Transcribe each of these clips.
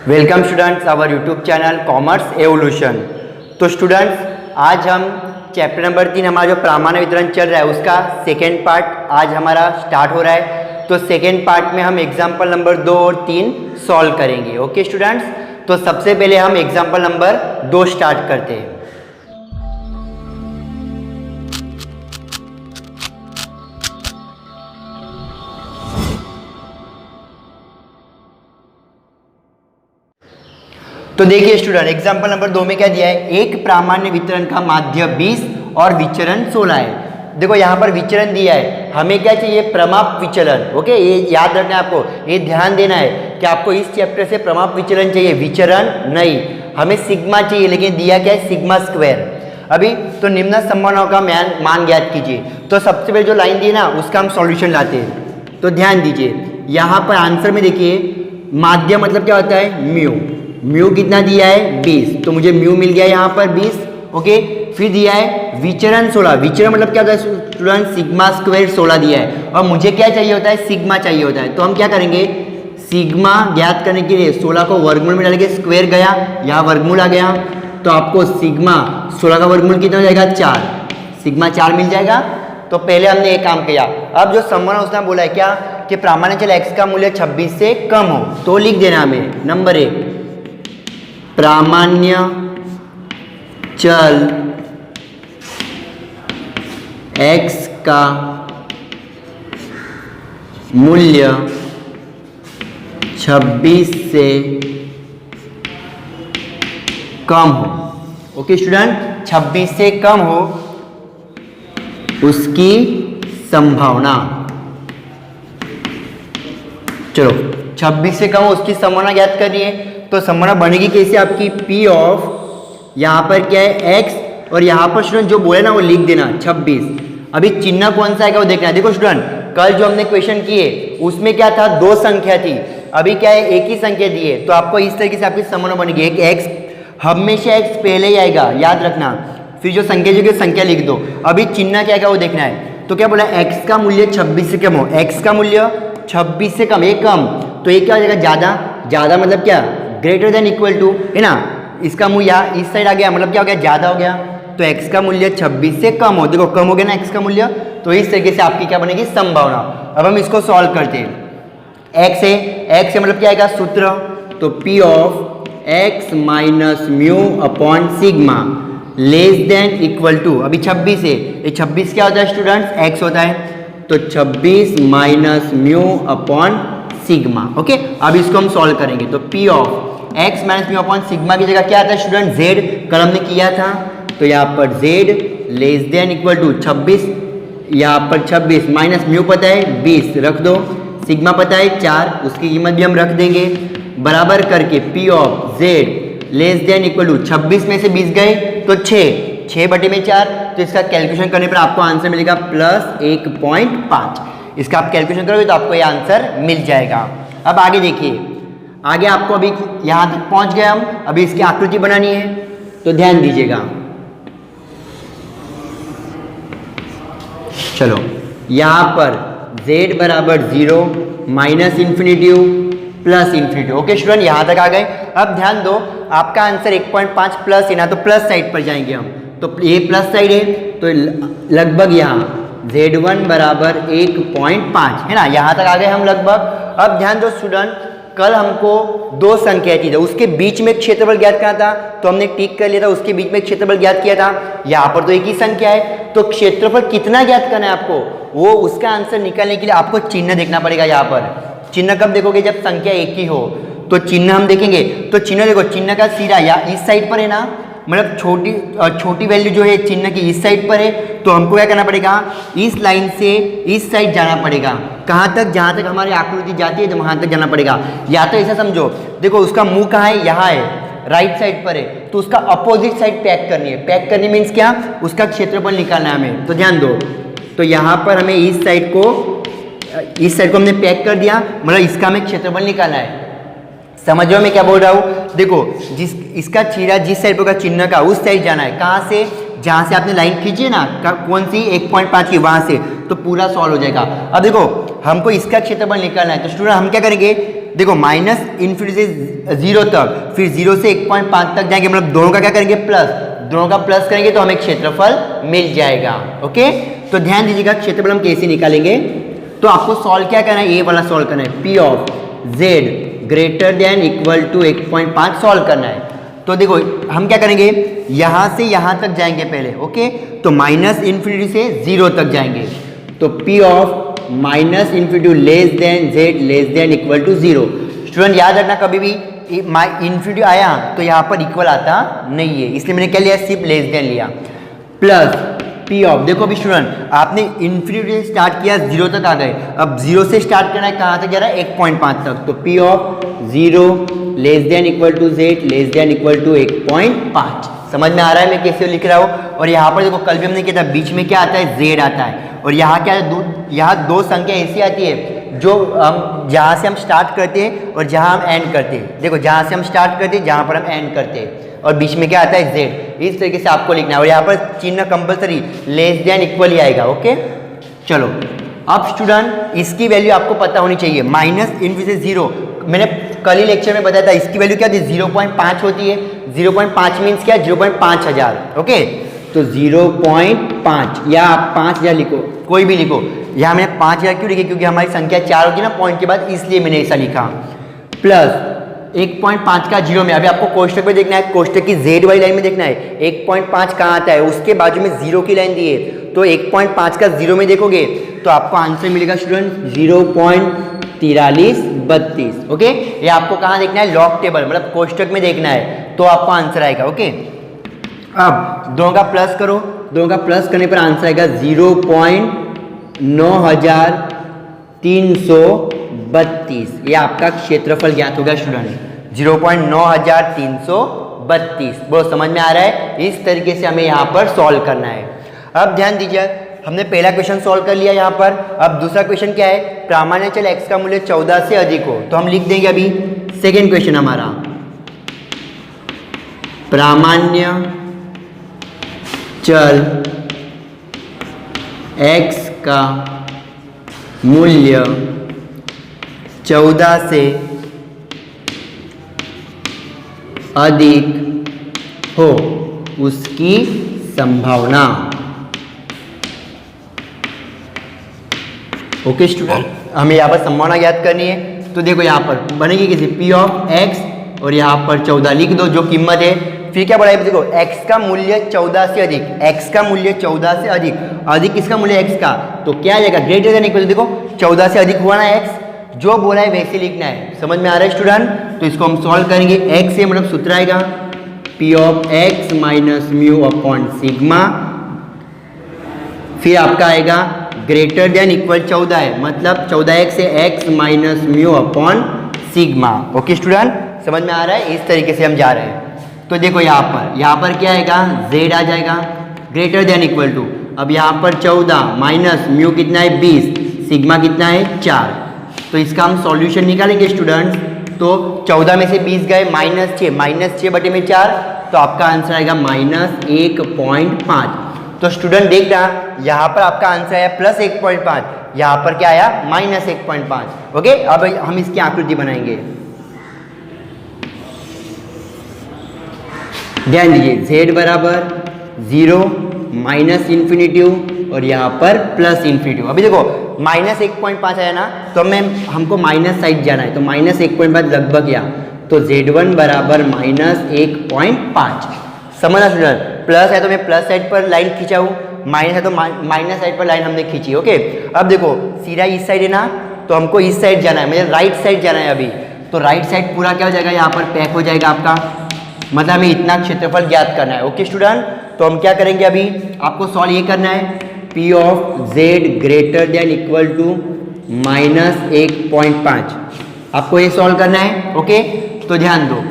Welcome students our YouTube channel commerce evolution. तो students आज हम चैप्टर नंबर 3 हमारा जो प्रामाण्य वितरण चल रहा है उसका सेकेंड पार्ट आज हमारा स्टार्ट हो रहा है। तो सेकेंड पार्ट में हम एग्जाम्पल नंबर 2 और 3 सॉल्व करेंगे। ओके स्टूडेंट्स, तो सबसे पहले हम एग्जाम्पल नंबर 2 स्टार्ट करते हैं। तो देखिए स्टूडेंट, एग्जाम्पल नंबर 2 में क्या दिया है, एक प्रामाण्य वितरण का माध्य 20 और विचरण 16 है। देखो यहाँ पर विचरण दिया है, हमें क्या चाहिए, प्रमाप विचलन। ओके, ये याद रखना है आपको, ये ध्यान देना है कि आपको इस चैप्टर से प्रमाप विचलन चाहिए, विचरण नहीं। हमें सिग्मा चाहिए, लेकिन दिया क्या है, सिग्मा स्क्वायर। अभी तो निम्न संभावनाओं का मान ज्ञात कीजिए। तो सबसे पहले जो लाइन दी ना उसका हम सॉल्यूशन लाते हैं। तो ध्यान दीजिए, यहाँ पर आंसर में देखिए माध्य मतलब क्या होता है, म्यू। म्यू कितना दिया है, 20, तो मुझे म्यू मिल गया यहाँ पर 20। ओके, फिर दिया है विचरण 16। विचरण मतलब क्या होता है स्टूडेंट, सिग्मा स्क्वायर 16 दिया है, और मुझे क्या चाहिए होता है, सिग्मा चाहिए होता है। तो हम क्या करेंगे, सिग्मा ज्ञात करने के लिए 16 को वर्गमूल में डालेंगे, स्क्वायर गया, यहाँ वर्गमूल आ गया, तो आपको सिग्मा 16 का वर्गमूल कितना हो जाएगा, 4, सिग्मा 4 मिल जाएगा। तो पहले हमने एक काम किया। अब जो संभावना उसने बोला है क्या कि प्रामाण्य चल x का मूल्य 26 से कम हो, तो लिख देना हमें नंबर 1, प्रामाण्य चल x का मूल्य 26 से कम हो। ओके स्टूडेंट, 26 से कम हो उसकी संभावना, चलो 26 से कम हो उसकी संभावना ज्ञात करनी है। तो संभावना बनेगी कैसे आपकी, P ऑफ, यहाँ पर क्या है x, और यहाँ पर स्टूडेंट जो बोले ना वो लिख देना 26। अभी चिन्ह कौन सा आएगा वो देखना है। देखो स्टूडेंट, कल जो हमने क्वेश्चन किए उसमें क्या था, 2 संख्या थी, अभी क्या है, एक ही संख्या दी है। तो आपको इस तरीके से आपकी संभावना बनेगी, एक x, हमेशा x पहले ही आएगा, याद रखना। फिर जो संख्या जगह संख्या लिख दो। अभी चिन्ह क्या आएगा वो देखना है। तो क्या बोला, x का मूल्य 26 से कम हो, x का मूल्य 26 से कम, एक कम, तो ये क्या हो जाएगा, ज़्यादा। ज़्यादा मतलब क्या, ग्रेटर देन इक्वल टू, है ना। इसका मूल्य यहाँ इस साइड आ गया, मतलब क्या हो गया, ज़्यादा हो गया। तो x का मूल्य 26 से कम हो, देखो कम हो गया ना x का मूल्य, तो इस तरीके से आपकी क्या बनेगी, संभावना। अब हम इसको सॉल्व करते हैं। x है मतलब क्या आएगा, सूत्र, तो P of x minus mu upon sigma less than equal to, अभी 26 है, ये 26 क्या होता है स्टूडेंट्स, x होता है, तो 26 minus mu upon sigma. Okay, अब इसको हम सॉल्व करेंगे। तो P of x minus mu upon sigma की जगह क्या आता है स्टूडेंट, z, कल हमने किया था, तो यहाँ पर z less than equal to 26, यहाँ पर 26 माइनस म्यू पता है 20 रख दो, सिग्मा पता है 4, उसकी कीमत भी हम रख देंगे, बराबर करके P of z less than equal to 26 में से 20 गए तो 6/4, तो इसका कैलकुलेशन करने पर आपको आंसर मिलेगा +1.5। इसका आप कैलकुलेशन करोगे तो आपको ये आंसर मिल जाएगा। अब आगे देखिए, आगे आपको अभी यहाँ तक पहुँच गए हम, अभी इसकी आकृति बनानी है, तो ध्यान दीजिएगा। चलो यहाँ पर z बराबर 0, minus infinity plus infinity. Okay student, यहाँ तक आ गए। अब ध्यान दो, आपका आंसर 1.5 प्लस है ना, तो प्लस साइड पर जाएंगे हम, तो ये प्लस साइड है, तो लगभग यहाँ z1 बराबर 1.5 है ना, यहाँ तक आ गए हम लगभग। अब ध्यान दो स्टूडेंट, कल हमको 2 संख्या थी, उसके बीच में क्षेत्रफल ज्ञात करना था, तो हमने टिक कर लिया था, उसके बीच में क्षेत्रफल ज्ञात किया था। यहाँ पर तो एक ही संख्या है, तो क्षेत्रफल कितना ज्ञात करना है आपको, वो उसका आंसर निकालने के लिए आपको चिन्ह देखना पड़ेगा। यहाँ पर चिन्ह कब देखोगे, जब संख्या एक ही हो, तो चिन्ह हम देखेंगे। तो चिन्ह देखो, चिन्ह का सिरा या इस साइड पर है ना, मतलब छोटी वैल्यू जो है चिन्ह की इस साइड पर है, तो हमको क्या करना पड़ेगा, इस लाइन से इस साइड जाना पड़ेगा। कहाँ तक, जहाँ तक हमारी आकृति जाती है तो वहाँ तक जाना पड़ेगा। या तो ऐसा समझो, देखो उसका मुंह कहाँ है, यहाँ है, राइट साइड पर है, तो उसका अपोजिट साइड पैक करनी है। पैक करनी मीन्स क्या, उसका क्षेत्रफल निकालना है हमें। तो ध्यान दो, तो यहाँ पर हमें इस साइड को हमने पैक कर दिया, मतलब इसका हमें क्षेत्रफल निकालना है। समझो मैं क्या बोल रहा हूँ, देखो इसका चीरा जिस साइड पर चिन्ह का उस साइड जाना है। कहाँ से, जहाँ से आपने लाइन खींची है ना, कौन सी, 1.5 की, वहाँ से। तो पूरा सॉल्व हो जाएगा। अब देखो हमको इसका क्षेत्रफल निकालना है, तो स्टूडेंट हम क्या करेंगे, देखो माइनस इन्फिनिटी से 0 तक, फिर 0 से 1.5 तक जाएंगे, मतलब दोनों का क्या करेंगे प्लस, दोनों का प्लस करेंगे तो हमें क्षेत्रफल मिल जाएगा। ओके, तो ध्यान दीजिएगा क्षेत्रफल हम कैसे निकालेंगे। तो आपको सॉल्व क्या करना है, ये वाला सॉल्व करना है, P of Z greater than equal to 1.5 solve करना है। तो देखो हम क्या करेंगे, यहां से यहां तक जाएंगे पहले। ओके, तो माइनस इन्फिनिटी से 0 तक जाएंगे, तो P of minus infinity less than Z less than equal to 0। Student याद रखना कभी भी इन्फिनिटी आया तो यहाँ पर इक्वल आता नहीं है, इसलिए मैंने क्या लिया, सिर्फ लेस देन लिया। प्लस पी ऑफ, देखो अभी स्टूडेंट आपने इन्फिनिटी से स्टार्ट किया 0 तक आ गए, अब 0 से स्टार्ट करना है, कहाँ तक जा रहा है 1.5 तक, तो P of 0 less than equal to Z less than equal to 1.5। समझ में आ रहा है मैं कैसे लिख रहा हूँ। और यहाँ पर देखो कल भी हमने किया था, बीच में क्या आता है, जेड आता है, और यहाँ क्या है, यहाँ दो संख्या ऐसी आती है जो हम जहाँ से हम स्टार्ट करते हैं और जहाँ हम एंड करते हैं। देखो जहाँ से हम स्टार्ट करते हैं, जहाँ पर हम एंड करते हैं, और बीच में क्या आता है जेड। इस तरीके से आपको लिखना है, और यहाँ पर चिन्ह कंपलसरी लेस देन इक्वल ही आएगा। ओके, चलो अब स्टूडेंट इसकी वैल्यू आपको पता होनी चाहिए, माइनस इन्फिनिटी से 0। मैंने कल ही लेक्चर में बताया था इसकी वैल्यू क्या थी, 0.5 होती है। 0.5 मीन्स क्या, 0.5000। ओके, तो 0.5 या आप 5000 लिखो, कोई भी लिखो। यहाँ मैंने 5000 क्यों लिखे, क्योंकि हमारी संख्या 4 होगी ना पॉइंट के बाद, इसलिए मैंने ऐसा लिखा। प्लस 1.5 का 0 में, अभी आपको कोष्टक में देखना है, कोष्टक की जेड वाली लाइन में देखना है 1.5 कहाँ आता है, उसके बाजू में 0 की लाइन दी है, तो 1.5 का 0 में देखोगे तो आपको आंसर मिलेगा स्टूडेंट 0.4332। ओके, ये आपको कहाँ देखना है, लॉग टेबल मतलब कोष्टक में देखना है, तो आपको आंसर आएगा। ओके, अब दोनों का प्लस करो, दोनों का प्लस करने पर आंसर आएगा 0.9332। ये आपका क्षेत्रफल ज्ञात होगा स्टूडेंट, 0.9332। बहुत समझ में आ रहा है, इस तरीके से हमें यहाँ पर सॉल्व करना है। अब ध्यान दीजिए, हमने पहला क्वेश्चन सॉल्व कर लिया यहाँ पर। अब दूसरा क्वेश्चन क्या है, प्रामाण्य चल x का मूल्य 14 से अधिक हो, तो हम लिख देंगे अभी सेकेंड क्वेश्चन हमारा, प्रामाण्य चल x का मूल्य 14 से अधिक हो, उसकी संभावना। ओके स्टूडेंट, हमें यहाँ पर संभावना ज्ञात करनी है। तो देखो यहाँ पर बनेगी किसी पी ऑफ x, और यहाँ पर 14 लिख दो जो कीमत है। फिर क्या बढ़ाएगा, देखो x का मूल्य 14 से अधिक, x का मूल्य 14 से अधिक, अधिक किसका मूल्य x का, तो क्या आ जाएगा ग्रेटर देन इक्वल, देखो 14 से अधिक हुआ ना x, जो बोला है वैसे लिखना है। समझ में आ रहा है स्टूडेंट, तो इसको हम सॉल्व करेंगे। x से मतलब सूत्र आएगा P of x minus mu upon sigma, फिर आपका आएगा ग्रेटर देन इक्वल 14 है, मतलब 14x से x minus mu upon sigma. Okay student, समझ में आ रहा है, इस तरीके से हम जा रहे हैं। तो देखो यहाँ पर क्या आएगा, z आ जाएगा ग्रेटर देन इक्वल टू, अब यहाँ पर 14 माइनस म्यू कितना है 20, सिग्मा कितना है 4। तो इसका हम सॉल्यूशन निकालेंगे स्टूडेंट्स। तो 14 में से 20 गए, -6 बटे में 4, तो आपका आंसर आएगा -1.5। तो स्टूडेंट देख रहा, यहाँ पर आपका आंसर आया +1.5, यहाँ पर क्या आया -1.5। ओके, अब हम इसकी आकृति बनाएंगे। ध्यान दीजिए, z बराबर 0 माइनस इन्फिनिटी और यहाँ पर प्लस इन्फिनिटी। अभी देखो -1.5 आया ना, तो हमको माइनस साइड जाना है, तो -1.5 लगभग या, तो z1 बराबर -1.5। समझना स्टूडेंट, प्लस है तो मैं प्लस साइड पर लाइन खींचाऊँ, माइनस है तो माइनस साइड पर लाइन हमने खींची। ओके, अब देखो सीधा इस साइड है ना, तो हमको इस साइड जाना है, मुझे राइट साइड जाना है अभी। तो राइट साइड पूरा क्या हो जाएगा, यहाँ पर पैक हो जाएगा आपका, मतलब हमें इतना क्षेत्रफल ज्ञात करना है। ओके स्टूडेंट, तो हम क्या करेंगे, अभी आपको सॉल्व ये करना है, P of Z greater than equal to -1.5, आपको ये सॉल्व करना है। ओके, तो ध्यान दो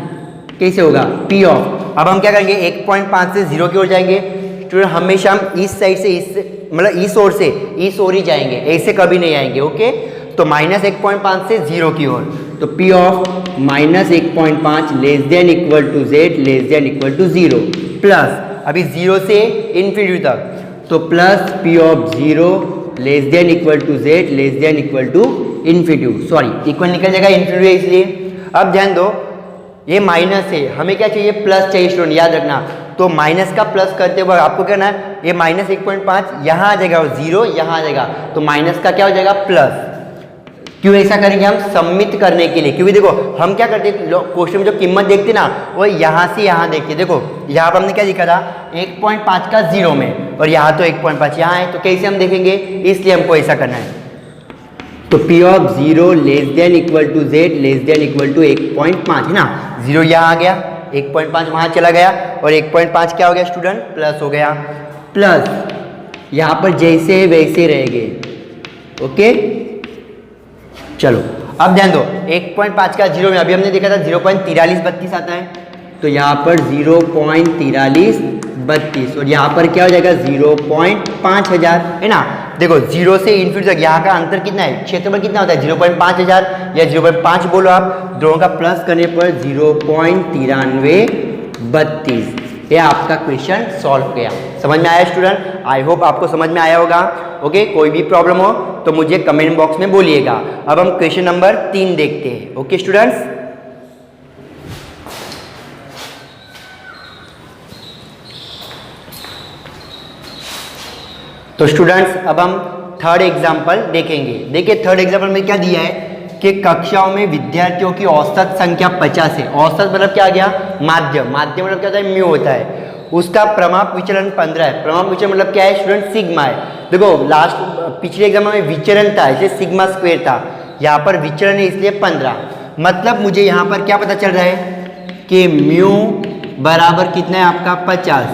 कैसे होगा, पी ऑफ, अब हम क्या करेंगे 1.5 से 0 की ओर जाएंगे। स्टूडेंट हमेशा हम इस साइड से मतलब इस ओर से इस ओर ही जाएंगे, ऐसे कभी नहीं आएंगे। ओके, तो -1.5 से 0 की ओर, तो P of -1.5 less than equal to Z less than equal to 0, plus अभी 0 से इन्फिनिटी तक, तो plus P of 0 less than equal to Z less than equal to infinity, sorry equal निकल जाएगा इन्फिनिटी है इसलिए। अब ध्यान दो ये माइनस है, हमें क्या चाहिए प्लस चाहिए स्टूडेंट, याद रखना। तो माइनस का प्लस करते हुए आपको क्या करना है, ये माइनस 1.5 यहाँ आ जाएगा और 0 यहाँ आ जाएगा, तो माइनस का क्या हो जाएगा प्लस। क्यों ऐसा करेंगे हम, सम्मित करने के लिए, क्योंकि देखो हम क्या करते हैं क्वेश्चन में जो कीमत देखते ना वो यहाँ से यहाँ देखते। देखो यहाँ पर हमने क्या लिखा था 1.5 का 0 में, और यहाँ तो 1.5 यहाँ है, तो कैसे हम देखेंगे, इसलिए हमको ऐसा करना है। तो P of 0 less than equal to Z less than equal to 1.5 है ना, 0 यहाँ आ गया, 1.5 वहाँ चला गया, और 1.5 क्या हो गया स्टूडेंट प्लस हो गया, प्लस यहाँ पर जैसे वैसे रहेंगे। ओके चलो अब ध्यान दो 1.5 का 0 में अभी हमने देखा था 0.4332 आता है, तो यहाँ पर 0.4332 और यहाँ पर क्या हो जाएगा 0.5000 है ना। देखो 0 से इन्फिनिटी तक यहाँ का अंतर कितना है, क्षेत्रफल कितना होता है 0.5000 या 0.5 बोलो आप, दोनों का प्लस करने पर 0.9332। ये आपका क्वेश्चन सॉल्व हो गया। समझ में आया स्टूडेंट, आई होप आपको समझ में आया होगा। ओके कोई भी प्रॉब्लम हो तो मुझे कमेंट बॉक्स में बोलिएगा। अब हम क्वेश्चन नंबर 3 देखते हैं। ओके स्टूडेंट्स, तो स्टूडेंट्स अब हम थर्ड एग्जाम्पल देखेंगे। देखिए थर्ड एग्जाम्पल में क्या दिया है कि कक्षाओं में विद्यार्थियों की औसत संख्या 50 है। औसत मतलब क्या आ गया, माध्य, माध्य मतलब क्या होता है म्यू होता है। उसका प्रमाप विचलन 15 है। प्रमाप विचलन मतलब क्या है स्टूडेंट, सिग्मा है। देखो लास्ट पिछले एग्जाम में विचलन था इसलिए सिग्मा स्क्वायर था, यहाँ पर विचलन है इसलिए 15। मतलब मुझे यहाँ पर क्या पता चल रहा है कि म्यू बराबर कितना है आपका 50,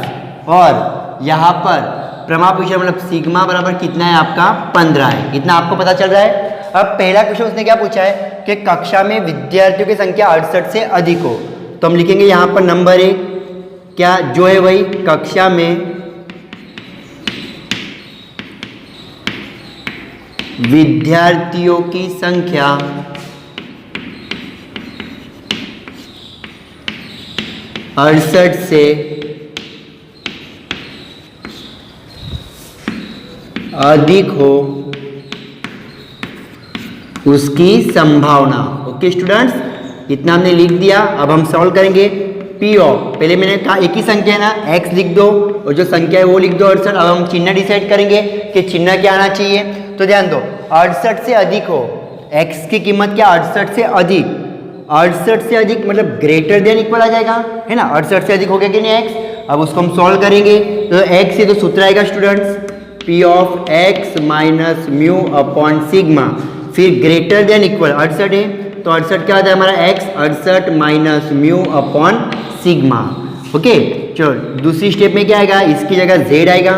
और यहाँ पर प्रमाप विचलन मतलब सिग्मा बराबर कितना है आपका 15 है। इतना आपको पता चल रहा है। अब पहला क्वेश्चन उसने क्या पूछा है कि कक्षा में विद्यार्थियों की संख्या 68 से अधिक हो, तो हम लिखेंगे यहाँ पर नंबर 1 क्या जो है वही, कक्षा में विद्यार्थियों की संख्या 68 से अधिक हो उसकी संभावना। ओके स्टूडेंट्स, इतना हमने लिख दिया। अब हम सॉल्व करेंगे। P ऑफ, पहले मैंने कहा एक ही संख्या है ना, x लिख दो और जो संख्या है वो लिख दो 68। अब हम चिन्ह डिसाइड करेंगे कि चिन्ह क्या आना चाहिए। तो ध्यान दो 68 से अधिक हो, x की कीमत क्या 68 से अधिक, 68 से अधिक मतलब ग्रेटर देन इक्वल आ जाएगा है ना। 68 से अधिक हो गया कि नहीं x। अब उसको हम सॉल्व करेंगे तो x से तो सूत्र आएगा students P of x minus mu upon sigma, फिर ग्रेटर देन इक्वल 68 है तो 68 क्या आता है हमारा x, 68 minus mu upon sigma. Okay चलो दूसरी स्टेप में क्या आएगा, इसकी जगह z आएगा,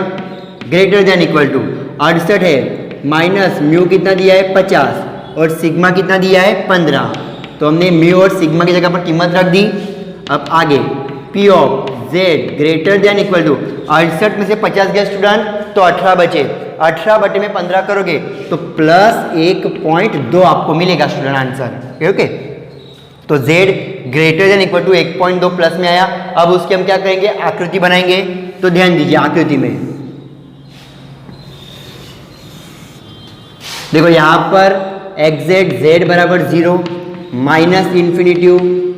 ग्रेटर देन इक्वल टू 68 है माइनस म्यू कितना दिया है 50 और सिग्मा कितना दिया है 15, तो हमने म्यू और सिग्मा की जगह पर कीमत रख दी। अब आगे P of z greater than equal to 68 में से 50 गया स्टूडेंट तो 18 बचे, 18 बटे में 15 करोगे तो प्लस 1.2 आपको मिलेगा स्टूडेंट आंसर। ओके तो z greater than equal to 1.2 plus में आया। अब उसके हम क्या करेंगे, आकृति बनाएंगे। तो ध्यान दीजिए आकृति में देखो यहाँ पर एग्जैक्ट z बराबर 0 माइनस इन्फिनिटी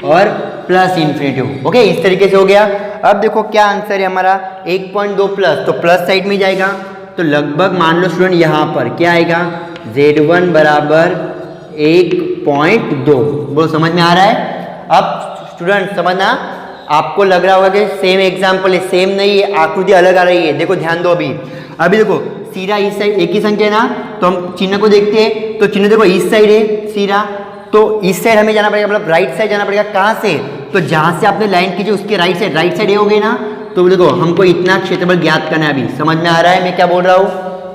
और प्लस इन्फिनिटी। ओके इस तरीके से हो गया। अब देखो क्या आंसर है हमारा 1.2 प्लस, तो प्लस साइड में जाएगा तो लगभग मान लो स्टूडेंट यहाँ पर क्या आएगा z1 बराबर 1.2। वो समझ में आ रहा है। अब स्टूडेंट समझना, आपको लग रहा होगा कि सेम एग्जाम्पल है, सेम नहीं है, आकृति अलग आ रही है। देखो ध्यान दो अभी देखो सीरा इस साइड एक ही संख्या है ना, तो हम चिन्ह को देखते हैं तो चिन्ह देखो इस साइड है सीरा, तो इस साइड हमें जाना पड़ेगा, मतलब राइट साइड जाना पड़ेगा। कहाँ से, तो जहाँ से आपने लाइन खींची उसके राइट साइड ये हो गई ना। तो देखो हमको इतना क्षेत्रफल ज्ञात करना है। अभी समझ में आ रहा है मैं क्या बोल रहा हूँ।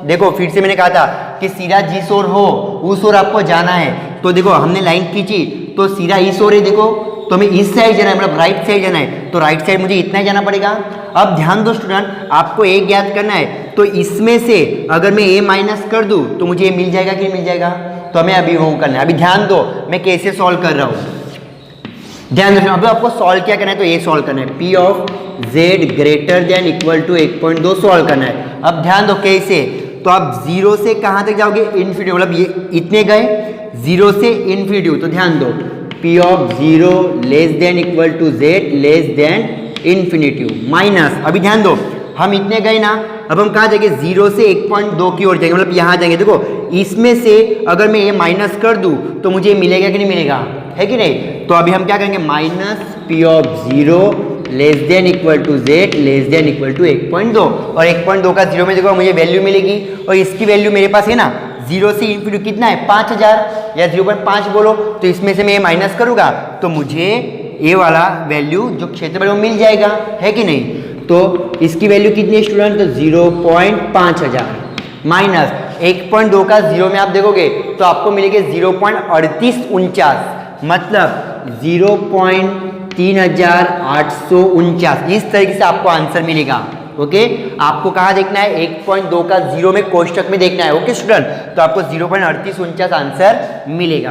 देखो फिर से मैंने कहा था कि सीरा जिस ओर हो उस ओर आपको जाना है। तो देखो हमने लाइन खींची तो सीरा इस ओर है, देखो तो हमें इस साइड जाना है, मतलब राइट साइड जाना है, तो राइट साइड मुझे इतना ही जाना पड़ेगा। अब ध्यान दो स्टूडेंट, आपको एक ज्ञात करना है, तो इसमें से अगर मैं a माइनस कर दूं तो मुझे ये मिल जाएगा कि नहीं मिल जाएगा, तो हमें अभी वो करना है। अभी ध्यान दो मैं कैसे सॉल्व कर रहा हूँ, ध्यान दो। अभी आपको सॉल्व क्या करना है, तो ये सॉल्व करना है, P of z greater than equal to 1.2 solve करना है। अब ध्यान दो कैसे, तो आप 0 से कहाँ तक जाओगे, इन्फिनिटी, मतलब ये इतने गए 0 से इन्फिनिटी। तो ध्यान दो P of 0 less than equal to Z less than infinity minus, अभी ध्यान दो हम इतने गए ना, अब हम कहाँ जाएंगे 0 से 1.2 की ओर जाएंगे, मतलब यहाँ जाएंगे। देखो इसमें से अगर मैं ये माइनस कर दूँ तो मुझे मिलेगा कि नहीं मिलेगा, है कि नहीं। तो अभी हम क्या करेंगे minus P of 0 less than equal to Z less than equal to 1.2, और 1.2 का 0 में देखो मुझे वैल्यू मिलेगी, और इसकी वैल्यू मेरे पास है ना 0 से इन्फिनिटी कितना है 5000 या 0.5 बोलो, तो इसमें से मैं ये माइनस करूँगा तो मुझे ये वाला वैल्यू जो क्षेत्रफल वो मिल जाएगा, है कि नहीं। तो इसकी वैल्यू कितनी है स्टूडेंट, तो 0.5000 माइनस 1.2 का 0 में आप देखोगे तो आपको मिलेगा 0.3849, मतलब 0.3849। इस तरीके से आपको आंसर मिलेगा। ओके आपको कहाँ देखना है 1.2 का 0 में कोष्टक में देखना है। ओके स्टूडेंट, तो आपको 0.3849 आंसर मिलेगा।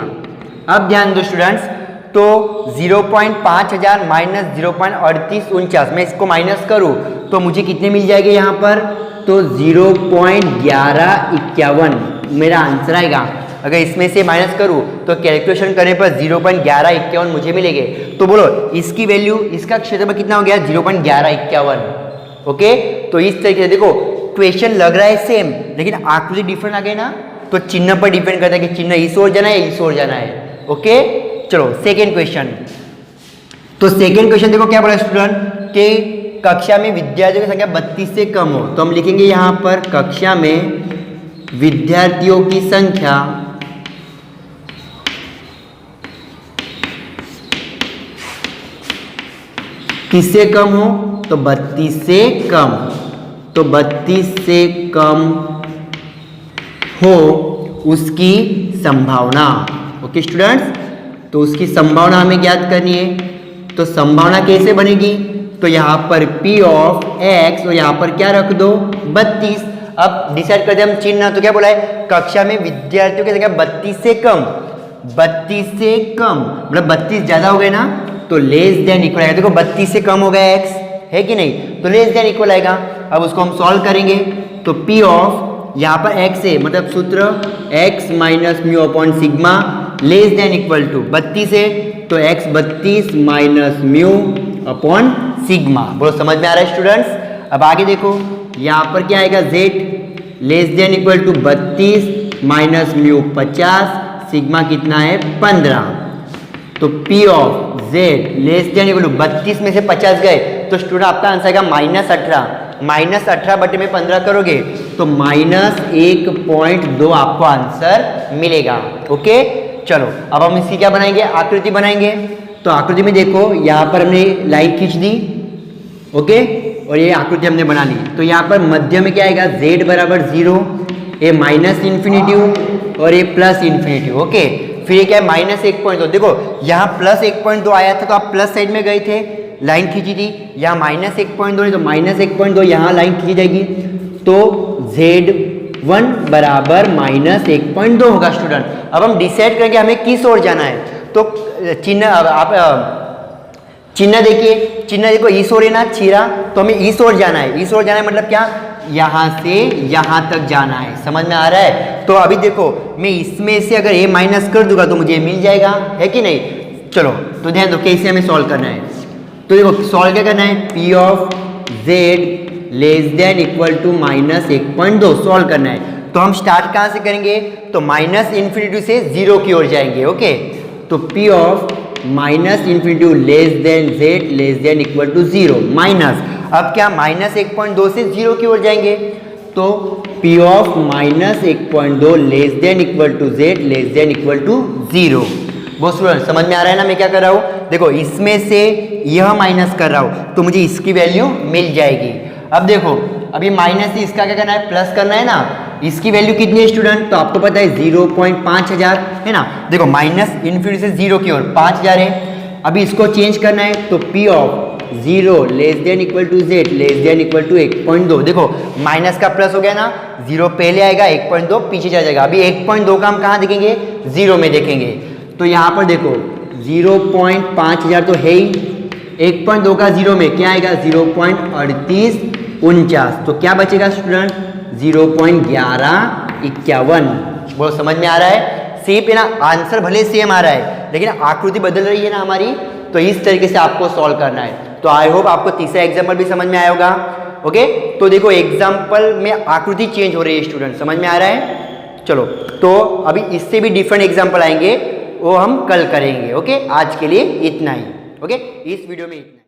अब ध्यान दो स्टूडेंट्स, तो 0.5000 माइनस 0.3849 मैं इसको माइनस करूँ तो मुझे कितने मिल जाएंगे यहाँ पर, तो 0.1151 मेरा आंसर आएगा। अगर इसमें से माइनस करूँ तो कैलकुलेशन करने पर 0.1151 मुझे मिलेंगे। तो बोलो इसकी वैल्यू, इसका क्षेत्रफल कितना हो गया 0.1151। ओके तो इस तरीके से देखो क्वेश्चन लग रहा है सेम, लेकिन आकृति डिफरेंट आ गई ना, तो चिन्ह पर डिपेंड करता है कि चिन्ह इस ओर जाना है इस ओर जाना है। ओके चलो सेकेंड क्वेश्चन। तो सेकेंड क्वेश्चन देखो क्या बोला स्टूडेंट, कि कक्षा में विद्यार्थियों की संख्या 32 से कम हो, तो हम लिखेंगे यहाँ पर कक्षा में विद्यार्थियों की संख्या किससे कम हो, तो 32 से कम, तो 32 से कम हो उसकी संभावना। ओके स्टूडेंट्स, तो उसकी संभावना हमें ज्ञात करनी है। तो संभावना कैसे बनेगी, तो यहाँ पर P ऑफ x और यहाँ पर क्या रख दो 32। अब डिसाइड कर दे हम चिन्ह, तो क्या बोला है कक्षा में विद्यार्थियों की संख्या 32 से कम, 32 से कम मतलब 32 ज्यादा हो गए ना, तो लेस देन इक्वल आएगा। देखो 32 से कम हो गया x, है कि नहीं, तो लेस देन इक्वल आएगा। अब उसको हम सॉल्व करेंगे तो P ऑफ यहाँ पर x है, मतलब सूत्र x minus mu upon sigma less than equal to 32 है, तो x 32 minus mu upon sigma. बोलो समझ में आ रहा है स्टूडेंट्स। अब आगे देखो यहाँ पर क्या आएगा z less than equal to 32 minus mu 50, sigma कितना है 15। तो P of z less than equal to 32 में से 50 गए तो स्टूडेंट आपका आंसर आएगा -18, -18 बटे में 15 करोगे तो -1.2 आपको आंसर मिलेगा। ओके चलो अब हम इसकी क्या बनाएंगे, आकृति बनाएंगे। तो आकृति में देखो यहाँ पर हमने लाइन खींच दी, ओके, और ये आकृति हमने बना ली। तो यहाँ पर मध्य में क्या आएगा z बराबर 0, ये माइनस इन्फिनिटी और ये प्लस इन्फिनिटी। ओके फिर ये क्या है -1.2। देखो यहाँ +1.2 आया था तो आप प्लस साइड में गए थे, लाइन खींची थी, यहाँ -1.2 है तो -1.2 यहाँ लाइन खींची जाएगी, तो Z1 बराबर -1.2 होगा स्टूडेंट। अब हम डिसाइड करेंगे हमें किस ओर जाना है। तो चिन्ह आप चिन्ह देखिए, चिन्ह देखो इस ओर है ना छीरा, तो हमें इस ओर जाना है। इस ओर जाना है मतलब क्या, यहाँ से यहाँ तक जाना है। समझ में आ रहा है। तो अभी देखो मैं इसमें से अगर ये माइनस कर दूंगा तो मुझे मिल जाएगा, है कि नहीं। चलो तो ध्यान दो कैसे हमें सॉल्व करना है। तो देखो सॉल्व क्या करना है, P of Z less than equal to -1.2 solve करना है। तो हम स्टार्ट कहाँ से करेंगे, तो -इन्फिनिटी से 0 की ओर जाएंगे। ओके तो P of -infinity less than Z less than equal to 0 minus, अब क्या -1.2 से 0 की ओर जाएंगे, तो P of -1.2 less than equal to Z less than equal to 0। वो स्टूडेंट समझ में आ रहा है ना मैं क्या कर रहा हूँ। देखो इसमें से यह माइनस कर रहा हूँ तो मुझे इसकी वैल्यू मिल जाएगी। अब देखो अभी माइनस से इसका क्या करना है, प्लस करना है ना। इसकी वैल्यू कितनी है स्टूडेंट, तो आपको पता है 0.5000 है ना। देखो -इन्फिनिटी से 0 की ओर 5000 है। अभी इसको चेंज करना है तो P of 0 less than equal to Z less than equal to 1.2। देखो माइनस का प्लस हो गया ना, 0 पहले आएगा 1.2 पीछे चला जाएगा। अभी 1.2 का हम कहाँ देखेंगे, 0 में देखेंगे। तो यहाँ पर देखो 0.5000 तो है ही, 1.2 का 0 में क्या आएगा 0.3849। तो क्या बचेगा स्टूडेंट 0.1151। वो समझ में आ रहा है? सेम है ना, आंसर भले सेम आ रहा है लेकिन आकृति बदल रही है ना हमारी, तो इस तरीके से आपको सॉल्व करना है। तो आई होप आपको तीसरा एग्जाम्पल भी समझ में आया होगा। ओके, तो देखो एग्जाम्पल में आकृति चेंज हो रही है स्टूडेंट, समझ में आ रहा है? चलो, तो अभी इससे भी डिफरेंट एग्जाम्पल आएंगे, वो हम कल करेंगे। ओके, आज के लिए इतना ही। ओके, इस वीडियो में इतना।